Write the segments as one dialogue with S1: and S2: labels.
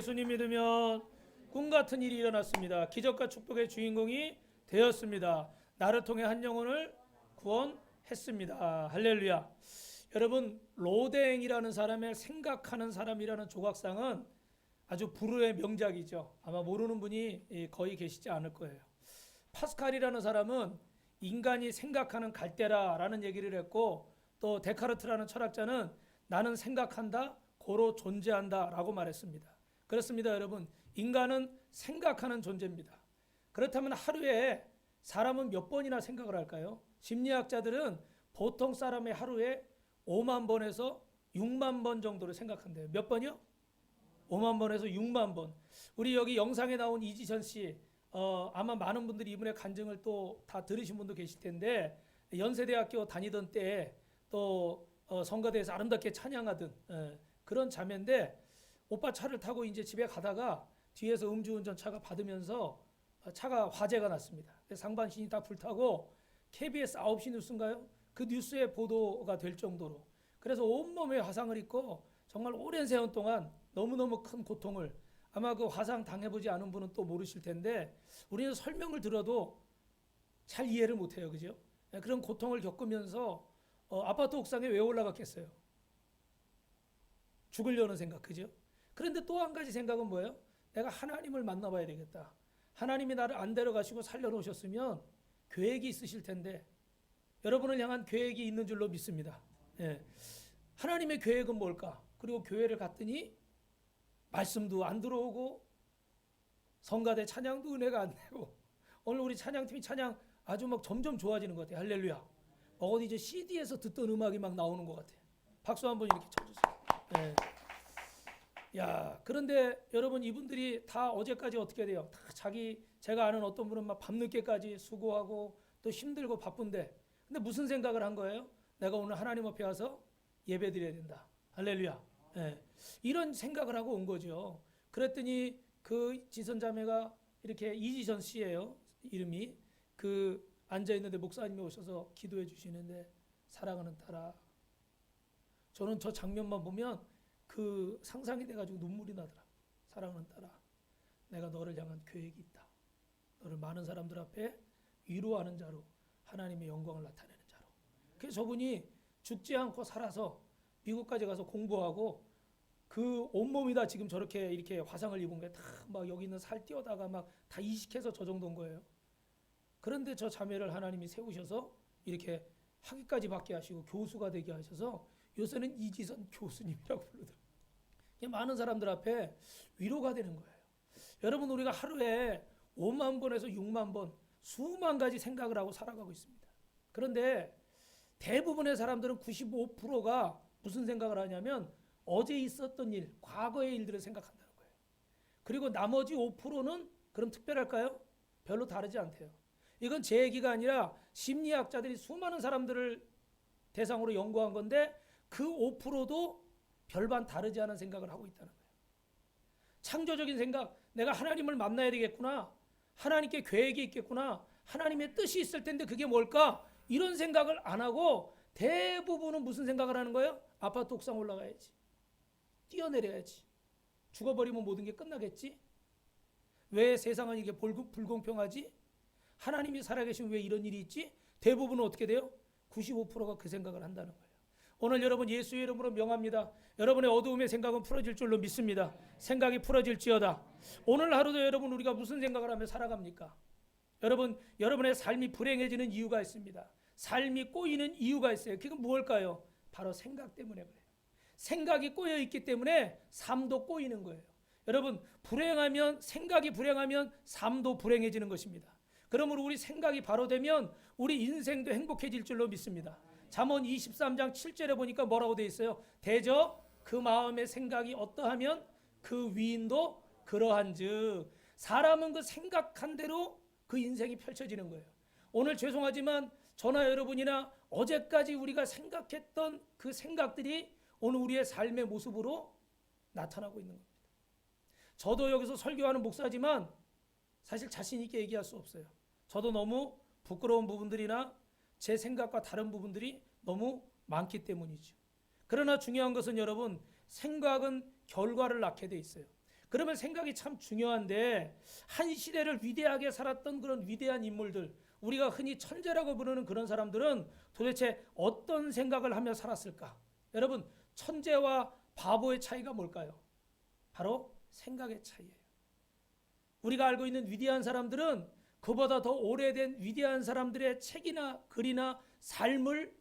S1: 예수님 믿으면 꿈 같은 일이 일어났습니다. 기적과 축복의 주인공이 되었습니다. 나를 통해 한 영혼을 구원했습니다. 할렐루야. 여러분, 로댕이라는 사람의 생각하는 사람이라는 조각상은 아주 불후의 명작이죠. 아마 모르는 분이 거의 계시지 않을 거예요. 파스칼이라는 사람은 인간이 생각하는 갈대라라는 얘기를 했고, 또 데카르트라는 철학자는 나는 생각한다, 고로 존재한다 라고 말했습니다. 그렇습니다, 여러분. 인간은 생각하는 존재입니다. 그렇다면 하루에 사람은 몇 번이나 생각을 할까요? 심리학자들은 보통 사람의 하루에 5만 번에서 6만 번 정도를 생각한대요. 몇 번이요? 5만 번에서 6만 번. 우리 여기 영상에 나온 이지선 씨, 아마 많은 분들이 이분의 간증을 또 다 들으신 분도 계실 텐데, 연세대학교 다니던 때에 또 성가대에서 아름답게 찬양하던 그런 자매인데, 오빠 차를 타고 이제 집에 가다가 뒤에서 음주운전 차가 받으면서 차가 화재가 났습니다. 상반신이 다 불타고 KBS 9시 뉴스인가요? 그 뉴스에 보도가 될 정도로, 그래서 온몸에 화상을 입고 정말 오랜 세월 동안 너무너무 큰 고통을, 아마 그 화상 당해보지 않은 분은 또 모르실 텐데 우리는 설명을 들어도 잘 이해를 못해요. 그죠? 그런 고통을 겪으면서 아파트 옥상에 왜 올라갔겠어요? 죽으려는 생각. 그죠? 그런데 또 한 가지 생각은 뭐예요? 내가 하나님을 만나봐야 되겠다. 하나님이 나를 안 데려가시고 살려놓으셨으면 계획이 있으실 텐데, 여러분을 향한 계획이 있는 줄로 믿습니다. 예. 하나님의 계획은 뭘까? 그리고 교회를 갔더니 말씀도 안 들어오고 성가대 찬양도 은혜가 안 되고, 오늘 우리 찬양팀이 찬양 아주 막 점점 좋아지는 것 같아요. 할렐루야. 어디 이제 CD에서 듣던 음악이 막 나오는 것 같아요. 박수 한번 이렇게 쳐주세요. 예. 야, 그런데 여러분, 이분들이 다 어제까지 어떻게 돼요? 다 제가 아는 어떤 분은 막 밤늦게까지 수고하고 또 힘들고 바쁜데, 근데 무슨 생각을 한 거예요? 내가 오늘 하나님 앞에 와서 예배 드려야 된다. 할렐루야. 예. 이런 생각을 하고 온 거죠. 그랬더니 그 지선자매가 이렇게 이지선 씨예요. 이름이. 그 앉아 있는데 목사님이 오셔서 기도해 주시는데, 사랑하는 딸아. 저는 저 장면만 보면 그 상상이 돼가지고 눈물이 나더라. 사랑하는 딸아, 내가 너를 향한 계획이 있다. 너를 많은 사람들 앞에 위로하는 자로, 하나님의 영광을 나타내는 자로. 그래서 저분이 죽지 않고 살아서 미국까지 가서 공부하고, 그 온몸이 다 지금 저렇게 이렇게 화상을 입은 게 다 막 여기 있는 살 띄어다가 막 다 이식해서 저 정도인 거예요. 그런데 저 자매를 하나님이 세우셔서 이렇게 학위까지 받게 하시고 교수가 되게 하셔서 요새는 이지선 교수님이라고 부르더라고요. 많은 사람들 앞에 위로가 되는 거예요. 여러분, 우리가 하루에 5만 번에서 6만 번 수만 가지 생각을 하고 살아가고 있습니다. 그런데 대부분의 사람들은 95%가 무슨 생각을 하냐면 어제 있었던 일, 과거의 일들을 생각한다는 거예요. 그리고 나머지 5%는 그럼 특별할까요? 별로 다르지 않대요. 이건 제 얘기가 아니라 심리학자들이 수많은 사람들을 대상으로 연구한 건데, 그 5%도 별반 다르지 않은 생각을 하고 있다는 거예요. 창조적인 생각, 내가 하나님을 만나야 되겠구나, 하나님께 계획이 있겠구나, 하나님의 뜻이 있을 텐데 그게 뭘까? 이런 생각을 안 하고 대부분은 무슨 생각을 하는 거예요? 아파트 옥상 올라가야지, 뛰어내려야지, 죽어버리면 모든 게 끝나겠지, 왜 세상은 이게 불공평하지, 하나님이 살아계시면 왜 이런 일이 있지? 대부분은 어떻게 돼요? 95%가 그 생각을 한다는 거예요. 오늘 여러분, 예수의 이름으로 명합니다. 여러분의 어두움의 생각은 풀어질 줄로 믿습니다. 생각이 풀어질지어다. 오늘 하루도 여러분, 우리가 무슨 생각을 하며 살아갑니까? 여러분의 삶이 불행해지는 이유가 있습니다. 삶이 꼬이는 이유가 있어요. 그게 무엇일까요? 바로 생각 때문에 그래요. 생각이 꼬여 있기 때문에 삶도 꼬이는 거예요. 여러분, 생각이 불행하면 삶도 불행해지는 것입니다. 그러므로 우리 생각이 바로 되면 우리 인생도 행복해질 줄로 믿습니다. 잠언 23장 7절에 보니까 뭐라고 되어 있어요? 대저 그 마음의 생각이 어떠하면 그 위인도 그러한즉. 사람은 그 생각한 대로 그 인생이 펼쳐지는 거예요. 오늘 죄송하지만 저나 여러분이나 어제까지 우리가 생각했던 그 생각들이 오늘 우리의 삶의 모습으로 나타나고 있는 겁니다. 저도 여기서 설교하는 목사지만 사실 자신 있게 얘기할 수 없어요. 저도 너무 부끄러운 부분들이나 제 생각과 다른 부분들이 너무 많기 때문이죠. 그러나 중요한 것은 여러분, 생각은 결과를 낳게 돼 있어요. 그러면 생각이 참 중요한데, 한 시대를 위대하게 살았던 그런 위대한 인물들, 우리가 흔히 천재라고 부르는 그런 사람들은 도대체 어떤 생각을 하며 살았을까? 여러분, 천재와 바보의 차이가 뭘까요? 바로 생각의 차이예요. 우리가 알고 있는 위대한 사람들은 그보다 더 오래된 위대한 사람들의 책이나 글이나 삶을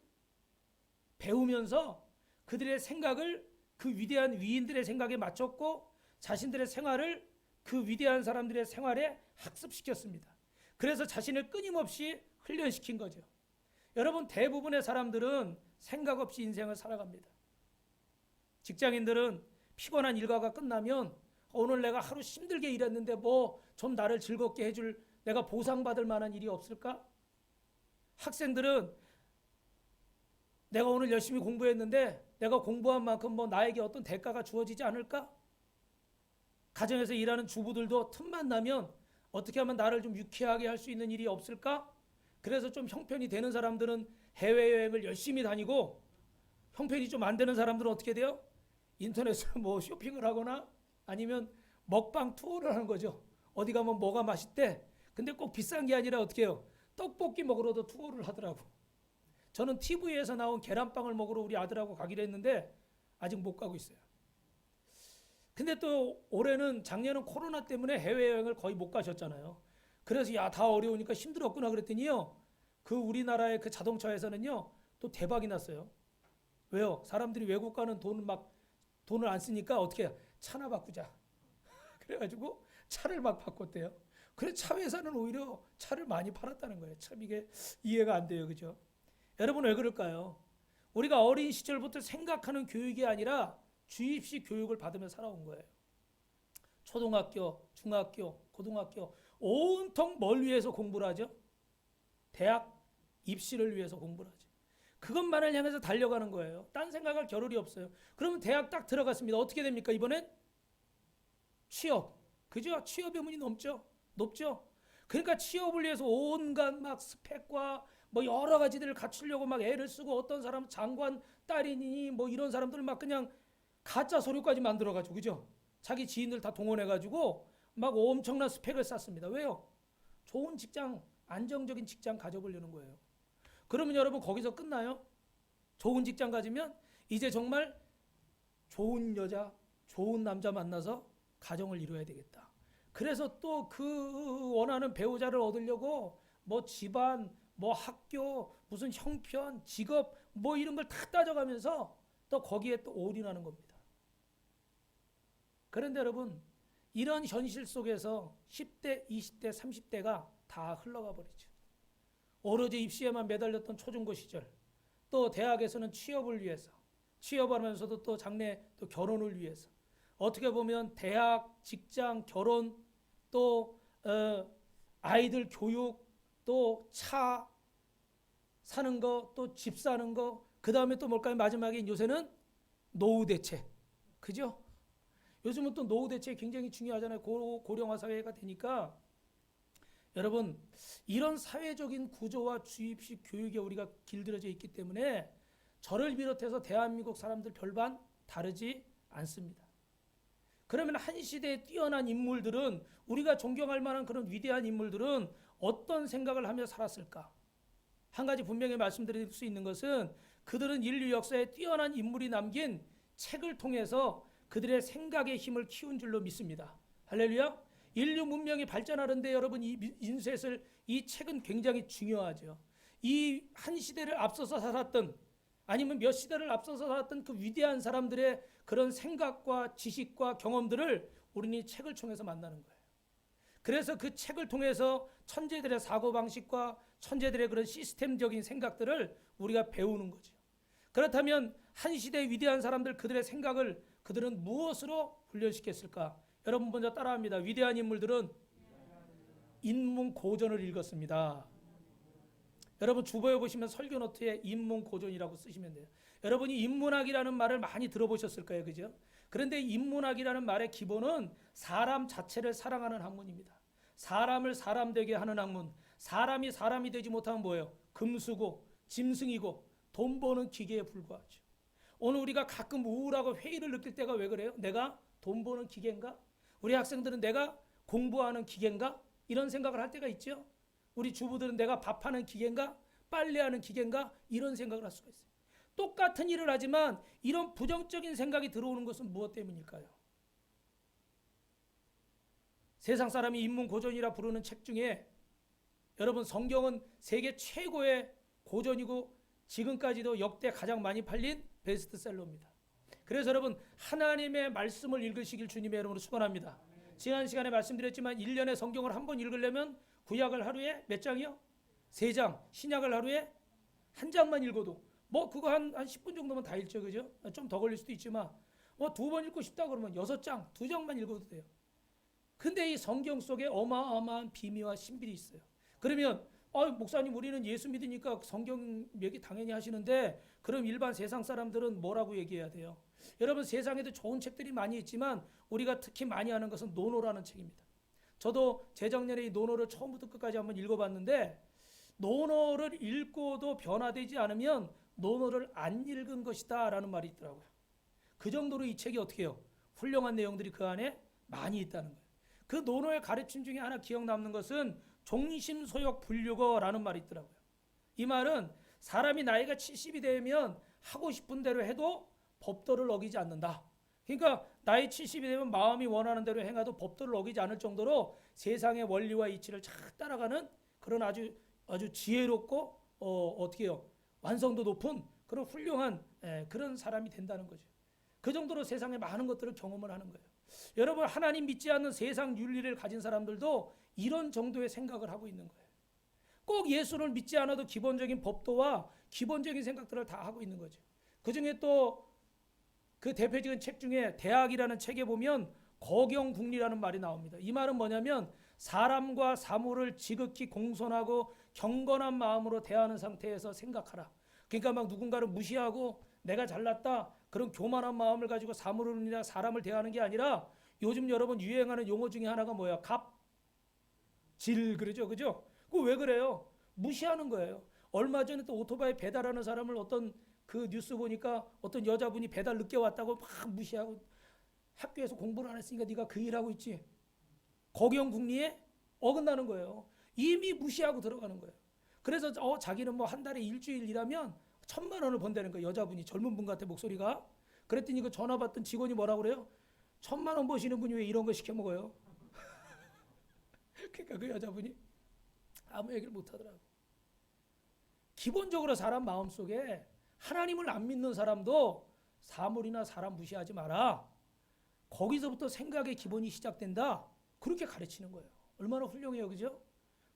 S1: 배우면서 그들의 생각을 그 위대한 위인들의 생각에 맞췄고 자신들의 생활을 그 위대한 사람들의 생활에 학습시켰습니다. 그래서 자신을 끊임없이 훈련시킨 거죠. 여러분, 대부분의 사람들은 생각 없이 인생을 살아갑니다. 직장인들은 피곤한 일과가 끝나면 오늘 내가 하루 힘들게 일했는데 뭐 좀 나를 즐겁게 해줄, 내가 보상받을 만한 일이 없을까? 학생들은 내가 오늘 열심히 공부했는데 내가 공부한 만큼 뭐 나에게 어떤 대가가 주어지지 않을까? 가정에서 일하는 주부들도 틈만 나면 어떻게 하면 나를 좀 유쾌하게 할 수 있는 일이 없을까? 그래서 좀 형편이 되는 사람들은 해외여행을 열심히 다니고, 형편이 좀 안 되는 사람들은 어떻게 돼요? 인터넷으로 뭐 쇼핑을 하거나 아니면 먹방 투어를 하는 거죠. 어디 가면 뭐가 맛있대. 근데 꼭 비싼 게 아니라 어떻게 해요? 떡볶이 먹으러도 투어를 하더라고. 저는 TV에서 나온 계란빵을 먹으러 우리 아들하고 가기로 했는데 아직 못 가고 있어요. 근데 또 올해는, 작년은 코로나 때문에 해외여행을 거의 못 가셨잖아요. 그래서 야, 다 어려우니까 힘들었구나 그랬더니요, 그 우리나라의 그 자동차 회사는요 또 대박이 났어요. 왜요? 사람들이 외국 가는 돈을 안 쓰니까 어떻게 해요? 차나 바꾸자. 그래가지고 차를 막 바꿨대요. 그래서 차 회사는 오히려 차를 많이 팔았다는 거예요. 참 이게 이해가 안 돼요, 그죠? 여러분, 왜 그럴까요? 우리가 어린 시절부터 생각하는 교육이 아니라 주입식 교육을 받으며 살아온 거예요. 초등학교, 중학교, 고등학교 온통 뭘 위해서 공부를 하죠? 대학 입시를 위해서 공부를 하죠. 그것만을 향해서 달려가는 거예요. 딴 생각할 겨를이 없어요. 그러면 대학 딱 들어갔습니다. 어떻게 됩니까? 이번엔 취업. 그죠? 취업의 문이 높죠? 그러니까 취업을 위해서 온갖 막 스펙과 뭐 여러 가지들을 갖추려고 막 애를 쓰고, 어떤 사람은 장관 딸이니 뭐 이런 사람들 막 그냥 가짜 서류까지 만들어가지고, 그죠? 자기 지인들 다 동원해가지고 막 엄청난 스펙을 쌓습니다. 왜요? 좋은 직장, 안정적인 직장 가져보려는 거예요. 그러면 여러분, 거기서 끝나요? 좋은 직장 가지면 이제 정말 좋은 여자, 좋은 남자 만나서 가정을 이루어야 되겠다. 그래서 또 그 원하는 배우자를 얻으려고 뭐 집안, 뭐 학교, 무슨 형편, 직업 뭐 이런 걸 다 따져가면서 또 거기에 또 올인하는 겁니다. 그런데 여러분, 이런 현실 속에서 10대, 20대, 30대가 다 흘러가 버리죠. 오로지 입시에만 매달렸던 초중고 시절, 또 대학에서는 취업을 위해서, 취업하면서도 또 장래 또 결혼을 위해서, 어떻게 보면 대학, 직장, 결혼, 또 아이들 교육, 또 차 사는 거, 또 집 사는 거, 그 다음에 또 뭘까요? 마지막에 요새는 노후 대책, 그죠? 요즘은 또 노후 대책이 굉장히 중요하잖아요. 고령화 사회가 되니까. 여러분, 이런 사회적인 구조와 주입식 교육에 우리가 길들여져 있기 때문에 저를 비롯해서 대한민국 사람들 별반 다르지 않습니다. 그러면 한 시대에 뛰어난 인물들은, 우리가 존경할 만한 그런 위대한 인물들은 어떤 생각을 하며 살았을까? 한 가지 분명히 말씀드릴 수 있는 것은, 그들은 인류 역사에 뛰어난 인물이 남긴 책을 통해서 그들의 생각의 힘을 키운 줄로 믿습니다. 할렐루야. 인류 문명이 발전하는데 여러분, 이 인쇄술, 이 책은 굉장히 중요하죠. 이 한 시대를 앞서서 살았던, 아니면 몇 시대를 앞서서 살았던 그 위대한 사람들의 그런 생각과 지식과 경험들을 우리는 이 책을 통해서 만나는 거예요. 그래서 그 책을 통해서 천재들의 사고방식과 천재들의 그런 시스템적인 생각들을 우리가 배우는 거죠. 그렇다면 한 시대의 위대한 사람들, 그들의 생각을 그들은 무엇으로 훈련시켰을까? 여러분 먼저 따라합니다. 위대한 인물들은 인문고전을 읽었습니다. 여러분 주보에 보시면 설교 노트에 인문고전이라고 쓰시면 돼요. 여러분이 인문학이라는 말을 많이 들어보셨을 거예요, 그죠? 그런데 인문학이라는 말의 기본은 사람 자체를 사랑하는 학문입니다. 사람을 사람 되게 하는 학문. 사람이 사람이 되지 못하면 뭐예요? 금수고 짐승이고 돈 버는 기계에 불과하죠. 오늘 우리가 가끔 우울하고 회의를 느낄 때가 왜 그래요? 내가 돈 버는 기계인가? 우리 학생들은 내가 공부하는 기계인가? 이런 생각을 할 때가 있죠. 우리 주부들은 내가 밥하는 기계인가? 빨래하는 기계인가? 이런 생각을 할 수가 있어요. 똑같은 일을 하지만 이런 부정적인 생각이 들어오는 것은 무엇 때문일까요? 세상 사람이 인문 고전이라 부르는 책 중에 여러분 성경은 세계 최고의 고전이고 지금까지도 역대 가장 많이 팔린 베스트셀러입니다. 그래서 여러분 하나님의 말씀을 읽으시길 주님의 이름으로 축원합니다. 지난 시간에 말씀드렸지만 1년에 성경을 한 번 읽으려면 구약을 하루에 몇 장이요? 3장. 신약을 하루에 한 장만 읽어도 뭐 그거 한 10분 정도면 다 읽죠. 그죠? 좀 더 걸릴 수도 있지만 뭐 2번 읽고 싶다 그러면 6장, 2장만 읽어도 돼요. 근데 이 성경 속에 어마어마한 비밀과 신비가 있어요. 그러면 목사님 우리는 예수 믿으니까 성경 얘기 당연히 하시는데 그럼 일반 세상 사람들은 뭐라고 얘기해야 돼요? 여러분 세상에도 좋은 책들이 많이 있지만 우리가 특히 많이 하는 것은 노노라는 책입니다. 저도 재작년에 이 노노를 처음부터 끝까지 한번 읽어봤는데 노노를 읽고도 변화되지 않으면 노노를 안 읽은 것이다 라는 말이 있더라고요. 그 정도로 이 책이 어떻게 해요? 훌륭한 내용들이 그 안에 많이 있다는 거예요. 그 노노의 가르침 중에 하나 기억 남는 것은 종심소욕 불육어라는 말이 있더라고요. 이 말은 사람이 나이가 70이 되면 하고 싶은 대로 해도 법도를 어기지 않는다. 그러니까 나이 70이 되면 마음이 원하는 대로 행해도 법도를 어기지 않을 정도로 세상의 원리와 이치를 잘 따라가는 그런 아주 지혜롭고 어떻게 해요? 완성도 높은 그런 훌륭한 그런 사람이 된다는 거죠. 그 정도로 세상에 많은 것들을 경험을 하는 거예요. 여러분 하나님 믿지 않는 세상 윤리를 가진 사람들도 이런 정도의 생각을 하고 있는 거예요. 꼭 예수를 믿지 않아도 기본적인 법도와 기본적인 생각들을 다 하고 있는 거죠. 그중에 또 그 대표적인 책 중에 대학이라는 책에 보면 거경국리라는 말이 나옵니다. 이 말은 뭐냐면 사람과 사물을 지극히 공손하고 경건한 마음으로 대하는 상태에서 생각하라. 그러니까 막 누군가를 무시하고 내가 잘났다 그런 교만한 마음을 가지고 사물이나 사람을 대하는 게 아니라 요즘 여러분 유행하는 용어 중에 하나가 뭐야? 갑질 그러죠, 그죠? 그거 왜 그래요? 무시하는 거예요. 얼마 전에 또 오토바이 배달하는 사람을 어떤 그 뉴스 보니까 어떤 여자분이 배달 늦게 왔다고 막 무시하고 학교에서 공부를 안 했으니까 네가 그 일하고 있지. 거경국리에 어긋나는 거예요. 이미 무시하고 들어가는 거예요. 그래서 자기는 뭐 한 달에 일주일 일하면 1,000만 원을 번다는 거예요. 여자분이 젊은 분 같아 목소리가. 그랬더니 그 전화 받던 직원이 뭐라고 그래요? 1,000만 원 버시는 분이 왜 이런 거 시켜 먹어요? 그러니까 그 여자분이 아무 얘기를 못 하더라고. 기본적으로 사람 마음속에 하나님을 안 믿는 사람도 사물이나 사람 무시하지 마라. 거기서부터 생각의 기본이 시작된다. 그렇게 가르치는 거예요. 얼마나 훌륭해요. 그죠?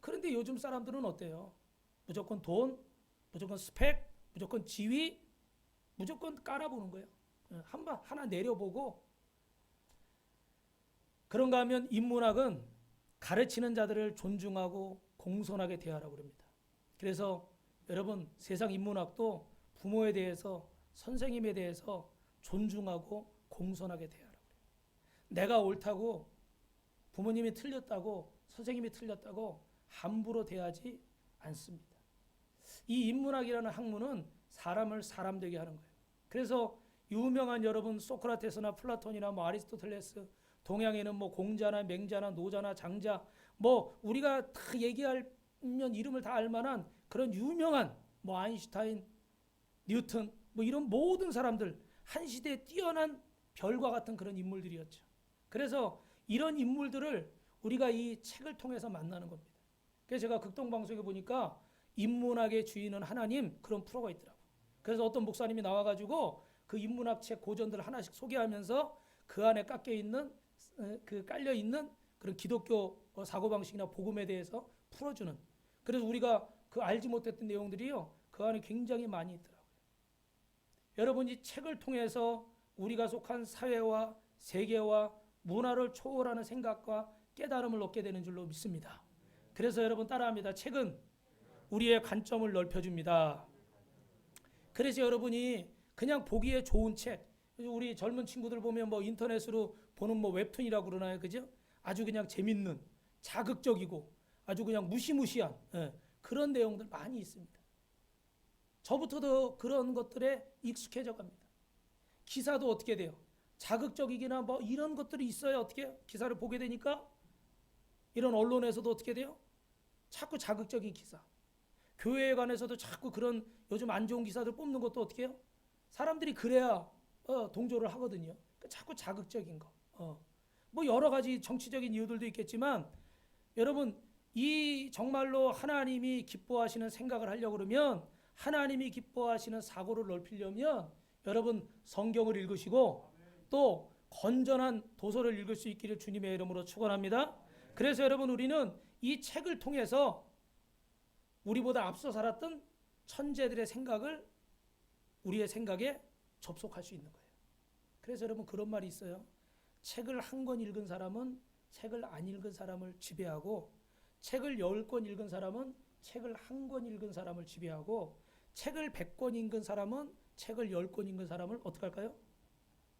S1: 그런데 요즘 사람들은 어때요? 무조건 돈, 무조건 스펙, 무조건 지위, 무조건 깔아보는 거예요. 하나 내려보고. 그런가 하면 인문학은 가르치는 자들을 존중하고 공손하게 대하라고 그럽니다. 그래서 여러분 세상 인문학도 부모에 대해서 선생님에 대해서 존중하고 공손하게 대하라고 그래요. 내가 옳다고 부모님이 틀렸다고 선생님이 틀렸다고 함부로 대하지 않습니다. 이 인문학이라는 학문은 사람을 사람 되게 하는 거예요. 그래서 유명한 여러분 소크라테스나 플라톤이나 뭐 아리스토텔레스 동양에는 뭐 공자나 맹자나 노자나 장자 뭐 우리가 다 얘기하면 이름을 다 알만한 그런 유명한 뭐 아인슈타인 뉴턴 뭐 이런 모든 사람들 한 시대에 뛰어난 별과 같은 그런 인물들이었죠. 그래서 이런 인물들을 우리가 이 책을 통해서 만나는 겁니다. 그래서 제가 극동방송에 보니까 인문학의 주인은 하나님 그런 프로가 있더라고요. 그래서 어떤 목사님이 나와가지고 그 인문학 책 고전들을 하나씩 소개하면서 그 안에 깔려있는 그런 기독교 사고방식이나 복음에 대해서 풀어주는 그래서 우리가 그 알지 못했던 내용들이요 그 안에 굉장히 많이 있더라고요. 여러분 이 책을 통해서 우리가 속한 사회와 세계와 문화를 초월하는 생각과 깨달음을 얻게 되는 줄로 믿습니다. 그래서 여러분 따라합니다. 책은 우리의 관점을 넓혀줍니다. 그래서 여러분이 그냥 보기에 좋은 책, 우리 젊은 친구들 보면 뭐 인터넷으로 보는 뭐 웹툰이라고 그러나요, 그죠? 아주 그냥 재밌는, 자극적이고 아주 그냥 무시무시한 그런 내용들 많이 있습니다. 저부터도 그런 것들에 익숙해져 갑니다. 기사도 어떻게 돼요? 자극적이기나 뭐 이런 것들이 있어야 어떻게 기사를 보게 되니까 이런 언론에서도 어떻게 돼요? 자꾸 자극적인 기사. 교회에 관해서도 자꾸 그런 요즘 안 좋은 기사들 뽑는 것도 어떻게 해요? 사람들이 그래야 동조를 하거든요. 그러니까 자꾸 자극적인 거. 뭐 여러 가지 정치적인 이유들도 있겠지만 여러분 이 정말로 하나님이 기뻐하시는 생각을 하려고 그러면 하나님이 기뻐하시는 사고를 넓히려면 여러분 성경을 읽으시고 또 건전한 도서를 읽을 수 있기를 주님의 이름으로 축원합니다. 그래서 여러분 우리는 이 책을 통해서 우리보다 앞서 살았던 천재들의 생각을 우리의 생각에 접속할 수 있는 거예요. 그래서 여러분 그런 말이 있어요. 책을 한 권 읽은 사람은 책을 안 읽은 사람을 지배하고 책을 10권 읽은 사람은 책을 한 권 읽은 사람을 지배하고 책을 100권 읽은 사람은 책을 10권 읽은 사람을 어떻게 할까요?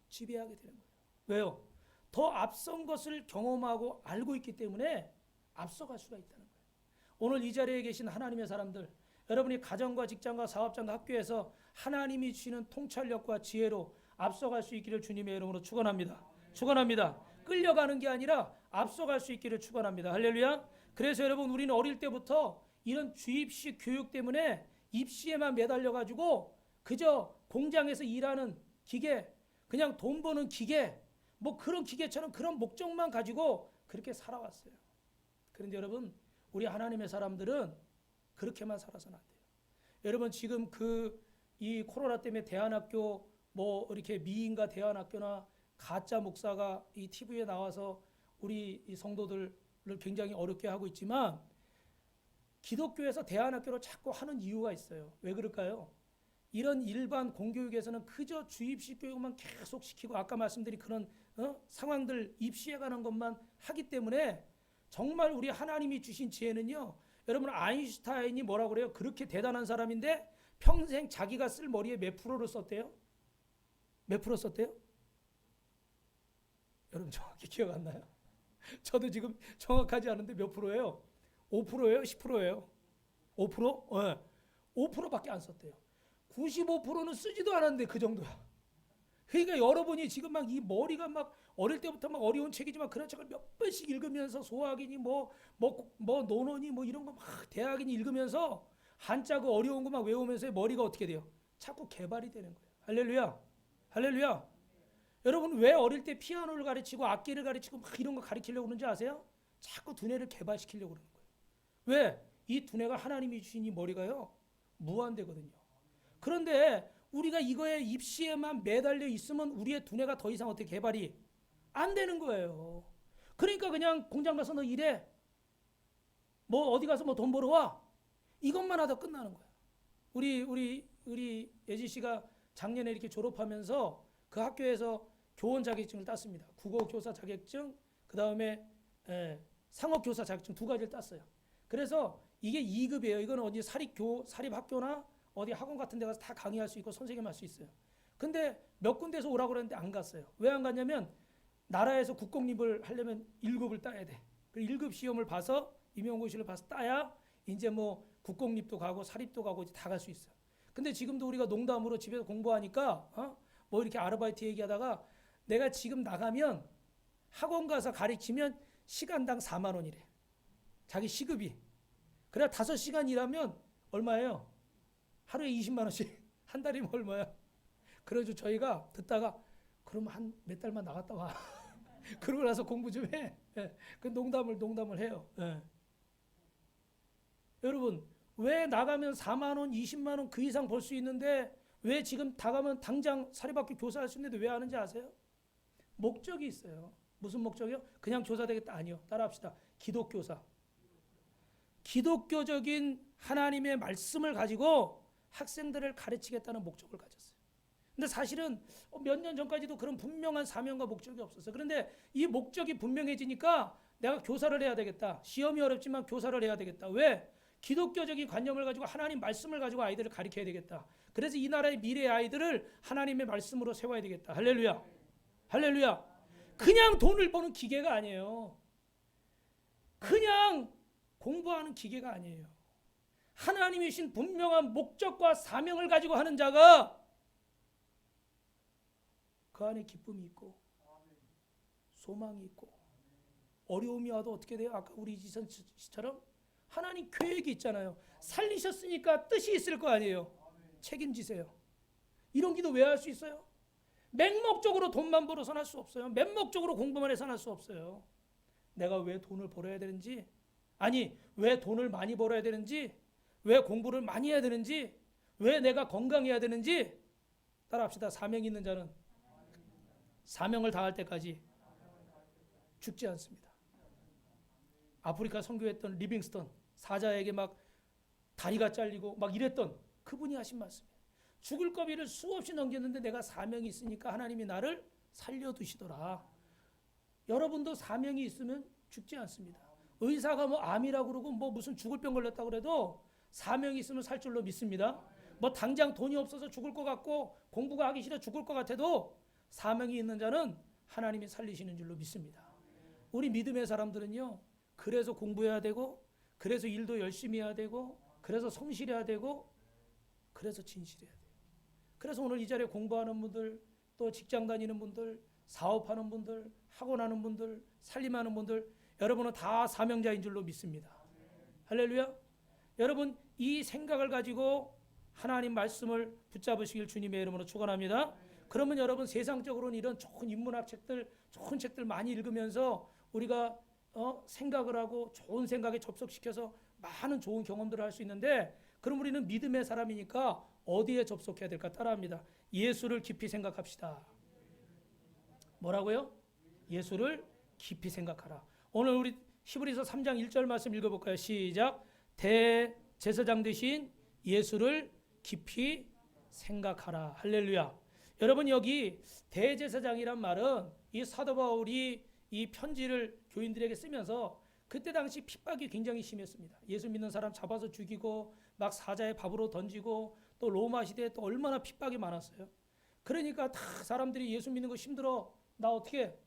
S1: 지배하게 되는 거예요. 왜요? 더 앞선 것을 경험하고 알고 있기 때문에 앞서갈 수가 있다는 거예요. 오늘 이 자리에 계신 하나님의 사람들, 여러분이 가정과 직장과 사업장과 학교에서 하나님이 주시는 통찰력과 지혜로 앞서갈 수 있기를 주님의 이름으로 축원합니다. 축원합니다. 끌려가는 게 아니라 앞서갈 수 있기를 축원합니다. 할렐루야. 그래서 여러분 우리는 어릴 때부터 이런 주입식 교육 때문에 입시에만 매달려 가지고 그저 공장에서 일하는 기계, 그냥 돈 버는 기계, 뭐 그런 기계처럼 그런 목적만 가지고 그렇게 살아왔어요. 그런데 여러분 우리 하나님의 사람들은 그렇게만 살아서는 안 돼요. 여러분 지금 이 코로나 때문에 대안학교 뭐 이렇게 미인가 대안학교나 가짜 목사가 이 TV에 나와서 우리 이 성도들을 굉장히 어렵게 하고 있지만 기독교에서 대안학교를 자꾸 하는 이유가 있어요. 왜 그럴까요? 이런 일반 공교육에서는 그저 주입식 교육만 계속 시키고 아까 말씀드린 그런 상황들 입시에 관한 것만 하기 때문에 정말 우리 하나님이 주신 지혜는요. 여러분 아인슈타인이 뭐라고 그래요? 그렇게 대단한 사람인데 평생 자기가 쓸 머리에 몇 프로를 썼대요? 몇 프로 썼대요? 여러분 정확히 기억 안 나요? 저도 지금 정확하지 않은데 몇 프로예요? 5%예요? 10%예요? 5%? 네. 5%밖에 안 썼대요. 95%는 쓰지도 않았는데 그 정도야. 그러니까 여러분이 지금 막 이 머리가 막 어릴 때부터 막 어려운 책이지만 그런 책을 몇 번씩 읽으면서 소학이니 뭐 논어니 뭐 이런 거 막 대학이니 읽으면서 한자 그 어려운 거 막 외우면서 머리가 어떻게 돼요? 자꾸 개발이 되는 거예요. 할렐루야. 할렐루야. 여러분 왜 어릴 때 피아노를 가르치고 악기를 가르치고 막 이런 거 가르치려고 그러는지 아세요? 자꾸 두뇌를 개발시키려고 그러는 거예요. 왜? 이 두뇌가 하나님이 주신 이 머리가요. 무한대거든요. 그런데 우리가 이거에 입시에만 매달려 있으면 우리의 두뇌가 더 이상 어떻게 개발이 안 되는 거예요. 그러니까 그냥 공장 가서 너 일해. 뭐 어디 가서 뭐 돈 벌어와. 이것만 하다 끝나는 거야. 우리 예지 씨가 작년에 이렇게 졸업하면서 그 학교에서 교원 자격증을 땄습니다. 국어 교사 자격증, 그 다음에 상업 교사 자격증 두 가지를 땄어요. 그래서 이게 2급이에요. 이거는 어디 사립 학교나 어디 학원 같은 데 가서 다 강의할 수 있고 선생님 할 수 있어요. 근데 몇 군데서 오라고 그랬는데 안 갔어요. 왜 안 갔냐면 나라에서 국공립을 하려면 1급을 따야 돼. 그 1급 시험을 봐서 임용고시를 봐서 따야 이제 뭐 국공립도 가고 사립도 가고 다 갈 수 있어요. 근데 지금도 우리가 농담으로 집에서 공부하니까 뭐 이렇게 아르바이트 얘기하다가 내가 지금 나가면 학원 가서 가르치면 시간당 4만 원이래. 자기 시급이. 그래 5시간 일하면 얼마예요? 하루에 20만 원씩. 한 달이면 얼마야? 그래서 저희가 듣다가 그럼 한 몇 달만 나갔다 와. 그러고 나서 공부 좀 해. 그 농담을 해요. 여러분 왜 나가면 4만 원, 20만 원 그 이상 벌 수 있는데 왜 지금 나가면 당장 사립학교 교사할 수 있는데 왜 하는지 아세요? 목적이 있어요. 무슨 목적이요? 그냥 교사 되겠다? 아니요. 따라합시다. 기독교사. 기독교적인 하나님의 말씀을 가지고 학생들을 가르치겠다는 목적을 가졌어요. 근데 사실은 몇 년 전까지도 그런 분명한 사명과 목적이 없었어요. 그런데 이 목적이 분명해지니까 내가 교사를 해야 되겠다. 시험이 어렵지만 교사를 해야 되겠다. 왜? 기독교적인 관념을 가지고 하나님 말씀을 가지고 아이들을 가르쳐야 되겠다. 그래서 이 나라의 미래의 아이들을 하나님의 말씀으로 세워야 되겠다. 할렐루야. 할렐루야. 그냥 돈을 버는 기계가 아니에요. 그냥 공부하는 기계가 아니에요. 하나님이 주신 분명한 목적과 사명을 가지고 하는 자가 그 안에 기쁨이 있고 소망이 있고 어려움이 와도 어떻게 돼요? 아까 우리 이지선 씨처럼 하나님 계획이 있잖아요. 살리셨으니까 뜻이 있을 거 아니에요. 책임지세요. 이런 기도 왜 할 수 있어요? 맹목적으로 돈만 벌어서는 할 수 없어요. 맹목적으로 공부만 해서는 할 수 없어요. 내가 왜 돈을 벌어야 되는지, 아니 왜 돈을 많이 벌어야 되는지, 왜 공부를 많이 해야 되는지, 왜 내가 건강해야 되는지 따라합시다. 사명이 있는 자는 사명을 다할 때까지 죽지 않습니다. 아프리카 선교했던 리빙스턴 사자에게 막 다리가 잘리고 막 이랬던 그분이 하신 말씀이에요. 죽을 고비를 수없이 넘겼는데 내가 사명이 있으니까 하나님이 나를 살려두시더라. 여러분도 사명이 있으면 죽지 않습니다. 의사가 뭐 암이라고 그러고 뭐 무슨 죽을 병 걸렸다고 그래도 사명이 있으면 살 줄로 믿습니다. 뭐 당장 돈이 없어서 죽을 것 같고 공부가 하기 싫어 죽을 것 같아도 사명이 있는 자는 하나님이 살리시는 줄로 믿습니다. 우리 믿음의 사람들은요, 그래서 공부해야 되고, 그래서 일도 열심히 해야 되고, 그래서 성실해야 되고, 그래서 진실해야 돼요. 그래서 오늘 이 자리에 공부하는 분들, 또 직장 다니는 분들, 사업하는 분들, 학원하는 분들, 살림하는 분들, 여러분은 다 사명자인 줄로 믿습니다. 할렐루야. 여러분 이 생각을 가지고 하나님 말씀을 붙잡으시길 주님의 이름으로 축원합니다. 그러면 여러분 세상적으로는 이런 좋은 인문학 책들, 좋은 책들 많이 읽으면서 우리가 생각을 하고 좋은 생각에 접속시켜서 많은 좋은 경험들을 할 수 있는데, 그럼 우리는 믿음의 사람이니까 어디에 접속해야 될까? 따라합니다. 예수를 깊이 생각합시다. 뭐라고요? 예수를 깊이 생각하라. 오늘 우리 히브리서 3장 1절 말씀 읽어볼까요? 시작. 대제사장 되신 예수를 깊이 생각하라. 할렐루야. 여러분 여기 대제사장이란 말은 이 사도 바울이 이 편지를 교인들에게 쓰면서 그때 당시 핍박이 굉장히 심했습니다. 예수 믿는 사람 잡아서 죽이고 막 사자의 밥으로 던지고 또 로마 시대에 또 얼마나 핍박이 많았어요. 그러니까 다 사람들이 예수 믿는 거 힘들어. 나 어떻게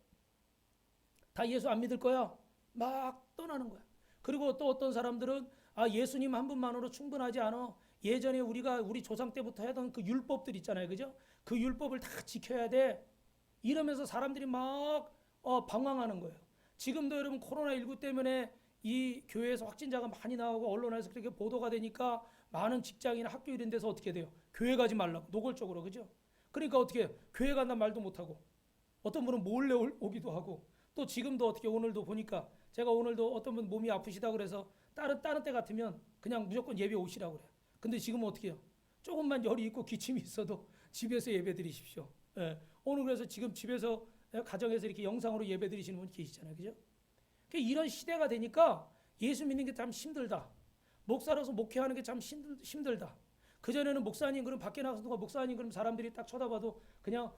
S1: 다 예수 안 믿을 거야? 막 떠나는 거야. 그리고 또 어떤 사람들은 예수님 한 분만으로 충분하지 않아. 예전에 우리 조상 때부터 하던 그 율법들 있잖아요. 그죠? 그 율법을 다 지켜야 돼. 이러면서 사람들이 막 방황하는 거예요. 지금도 여러분 코로나19 때문에 이 교회에서 확진자가 많이 나오고 언론에서 그렇게 보도가 되니까 많은 직장이나 학교 이런 데서 어떻게 돼요? 교회 가지 말라고 노골적으로. 그죠? 그러니까 어떻게 해요? 교회 간다는 말도 못하고 어떤 분은 몰래 오기도 하고, 또 지금도 어떻게 오늘도 보니까 제가 오늘도 어떤 분 몸이 아프시다 그래서 다른 때 같으면 그냥 무조건 예배 오시라고 그래요. 근데 지금은 어떻게 해요? 조금만 열이 있고 기침이 있어도 집에서 예배 드리십시오. 예. 오늘 그래서 지금 집에서 가정에서 이렇게 영상으로 예배 드리시는 분 계시잖아요. 그죠? 이런 시대가 되니까 예수 믿는 게 참 힘들다. 목사로서 목회하는 게 참 힘들다. 그전에는 목사님 그럼 밖에 나가서 누가 목사님 그럼 사람들이 딱 쳐다봐도 그냥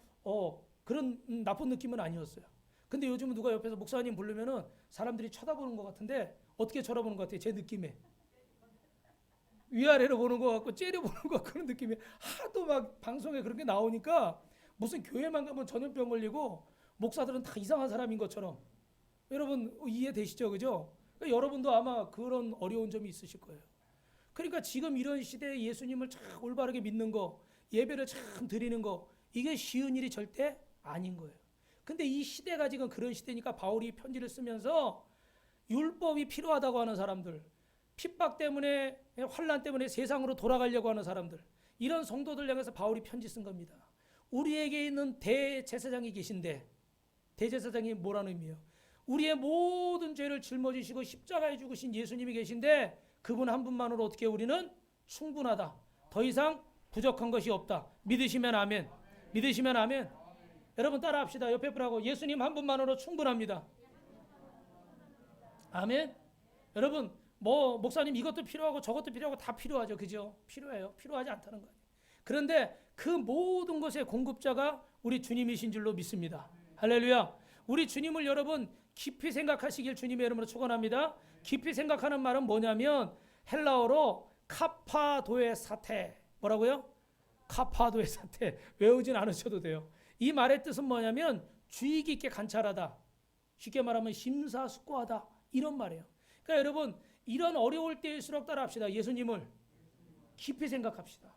S1: 그런 나쁜 느낌은 아니었어요. 근데 요즘은 누가 옆에서 목사님 부르면은 사람들이 쳐다보는 것 같은데 어떻게 쳐다보는 것 같아요? 제 느낌에 위아래로 보는 것 같고 째려보는 것 같고 그런 느낌이 하도 막 방송에 그렇게 나오니까 무슨 교회만 가면 전염병 걸리고 목사들은 다 이상한 사람인 것처럼. 여러분 이해되시죠? 그죠? 그러니까 여러분도 아마 그런 어려운 점이 있으실 거예요. 그러니까 지금 이런 시대에 예수님을 참 올바르게 믿는 거, 예배를 참 드리는 거, 이게 쉬운 일이 절대 아닌 거예요. 근데 이 시대가 지금 그런 시대니까 바울이 편지를 쓰면서 율법이 필요하다고 하는 사람들, 핍박 때문에 환난 때문에 세상으로 돌아가려고 하는 사람들, 이런 성도들 향해서 바울이 편지 쓴 겁니다. 우리에게 있는 대제사장이 계신데, 대제사장이 뭐라는 의미예요? 우리의 모든 죄를 짊어지시고 십자가에 죽으신 예수님이 계신데 그분 한 분만으로 어떻게 우리는 충분하다. 더 이상 부족한 것이 없다. 믿으시면 아멘. 믿으시면 아멘. 여러분 따라합시다. 옆에 분하고 예수님 한 분만으로 충분합니다. 아멘. 여러분 뭐 목사님 이것도 필요하고 저것도 필요하고 다 필요하죠. 그죠? 필요해요. 필요하지 않다는 거 아니에요. 그런데 그 모든 것의 공급자가 우리 주님이신 줄로 믿습니다. 할렐루야. 우리 주님을 여러분 깊이 생각하시길 주님의 이름으로 축원합니다. 깊이 생각하는 말은 뭐냐면 헬라어로 카파도의 사태. 뭐라고요? 카파도의 사태. 외우진 않으셔도 돼요. 이 말의 뜻은 뭐냐면 주의 깊게 관찰하다. 쉽게 말하면 심사숙고하다. 이런 말이에요. 그러니까 여러분 이런 어려울 때일수록 따라합시다. 예수님을 깊이 생각합시다.